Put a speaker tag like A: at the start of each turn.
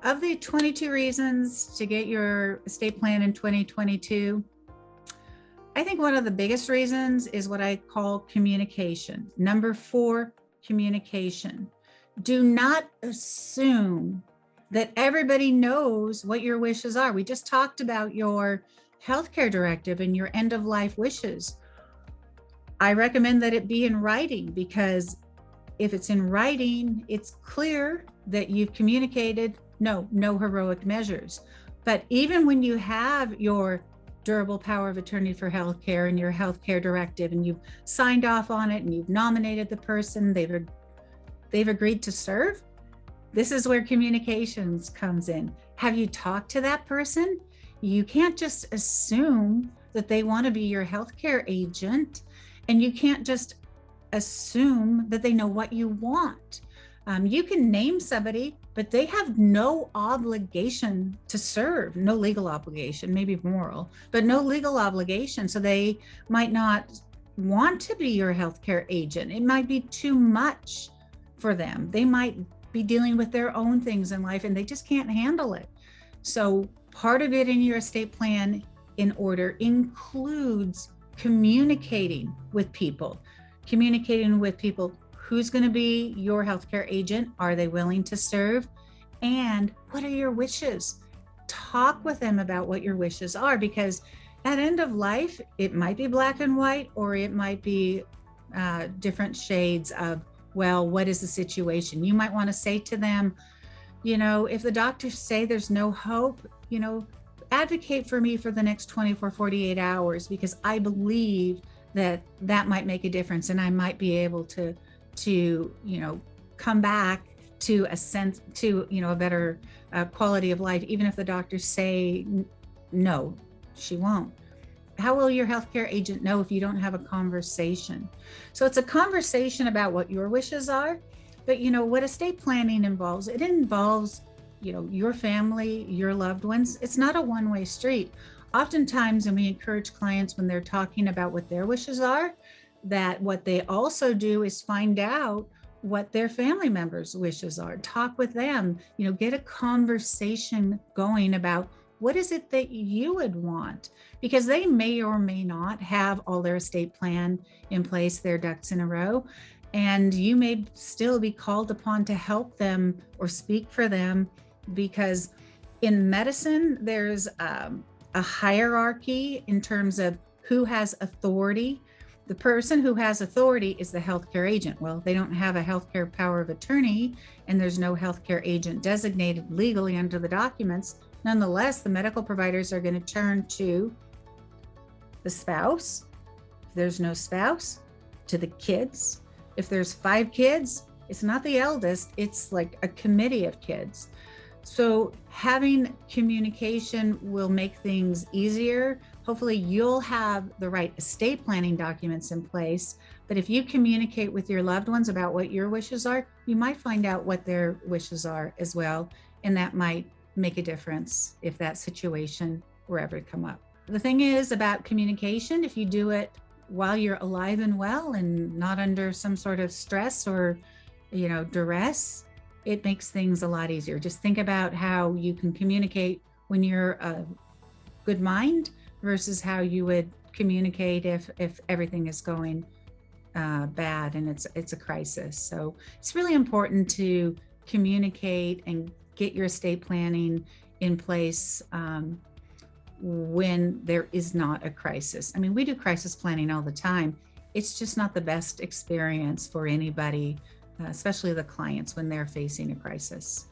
A: of the 22 reasons to get your estate plan in 2022, I think one of the biggest reasons is what I call communication. Number 4, communication. Do not assume that everybody knows what your wishes are. We just talked about your healthcare directive and your end of life wishes. I recommend that it be in writing, because if it's in writing, it's clear that you've communicated no heroic measures. But even when you have your durable power of attorney for healthcare and your healthcare directive, and you've signed off on it and you've nominated the person, they've agreed to serve, this is where communications comes in. Have you talked to that person? You can't just assume that they want to be your healthcare agent, and you can't just assume that they know what you want. You can name somebody, but they have no obligation to serve, no legal obligation, maybe moral, but no legal obligation. So they might not want to be your healthcare agent. It might be too much for them. They might be dealing with their own things in life and they just can't handle it. So part of it in your estate plan in order includes communicating with people who's going to be your healthcare agent. Are they willing to serve? And what are your wishes? Talk with them about what your wishes are, because at end of life, it might be black and white, or it might be different shades of, well, what is the situation? You might want to say to them, if the doctors say there's no hope, advocate for me for the next 24, 48 hours, because I believe that might make a difference, and I might be able to come back to a sense, to a better quality of life, even if the doctors say no, she won't. How will your healthcare agent know if you don't have a conversation? So it's a conversation about what your wishes are, but what estate planning involves, it involves your family, your loved ones. It's not a one-way street. Oftentimes, and we encourage clients when they're talking about what their wishes are, that what they also do is find out what their family members' wishes are. Talk with them, get a conversation going about what is it that you would want, because they may or may not have all their estate plan in place, their ducks in a row, and you may still be called upon to help them or speak for them, because in medicine, there's a hierarchy in terms of who has authority. The person who has authority is the healthcare agent. Well, they don't have a healthcare power of attorney, and there's no healthcare agent designated legally under the documents. Nonetheless, the medical providers are going to turn to the spouse. If there's no spouse, to the kids. If there's 5 kids, it's not the eldest, it's like a committee of kids. So having communication will make things easier. Hopefully you'll have the right estate planning documents in place, but if you communicate with your loved ones about what your wishes are, you might find out what their wishes are as well, and that might make a difference if that situation were ever to come up. The thing is about communication, if you do it while you're alive and well and not under some sort of stress or duress, it makes things a lot easier. Just think about how you can communicate when you're a good mind versus how you would communicate if everything is going bad and it's a crisis. So it's really important to communicate and get your estate planning in place when there is not a crisis. I mean, we do crisis planning all the time. It's just not the best experience for anybody, especially the clients when they're facing a crisis.